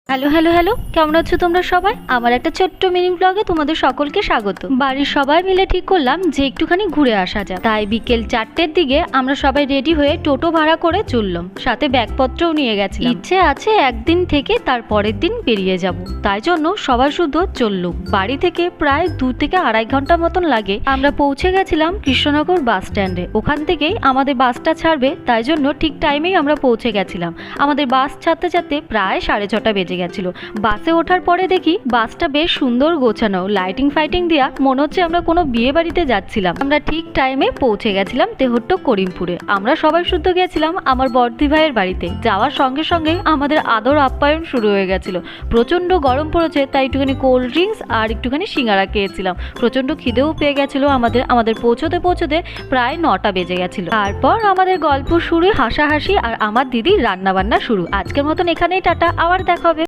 Hello hello hello, কেমন আছো তোমরা সবাই? আমার একটা ছোট্ট মিনি ব্লগে তোমাদের সকলকে স্বাগত। বাড়ির সবাই মিলে ঠিক করলাম যে একটুখানি ঘুরে আসা যাক, তাই বিকেল 4টের দিকে আমরা সবাই রেডি হয়ে টোটো ভাড়া করে চললাম, সাথে ব্যাগপত্রও নিয়ে গেছিলাম। ইচ্ছে আছে একদিন থেকে তার পরের দিন বেরিয়ে যাব, তাই জন্য সবাই শুধু চললুম। বাড়ি থেকে প্রায় 2 থেকে আড়াই ঘন্টা মতন লাগে। আমরা পৌঁছে গেছিলাম কৃষ্ণনগর বাস স্ট্যান্ডে। ওখান থেকেই আমাদের বাসটা ছাড়বে, তাই জন্য ঠিক টাইমেই আমরা পৌঁছে গেছিলাম। আমাদের বাস ছাড়তে ছাড়তে প্রায় 6:30 বেজে গেছিল। বাসে ওঠার পরে দেখি বাসটা বেশ সুন্দর গোছানো, লাইটিং ফাইটিং দেওয়া, মনে হচ্ছে আমরা কোনো বিয়ে বাড়িতে যাচ্ছিলাম। আমরা ঠিক টাইমে পৌঁছে গেছিলাম তেহট্ট করিমপুরে। আমরা সবাই শুদ্ধ গেছিলাম আমার বড়দি ভাইয়ের বাড়িতে। যাওয়ার সঙ্গে সঙ্গে আমাদের আদর আপ্যায়ন শুরু হয়ে গেছিল। প্রচন্ড গরম পড়েছে, তাই একটুখানি কোল্ড ড্রিঙ্কস আর একটুখানি সিঙ্গারা খেয়েছিলাম। প্রচন্ড খিদেও পেয়ে গেছিল আমাদের পৌঁছতে প্রায় 9টা বেজে গেছিল। তারপর আমাদের গল্প শুরু, হাসাহাসি, আর আমার দিদির রান্না বান্না শুরু। আজকের মতন এখানেই টাটা, আবার দেখা হবে।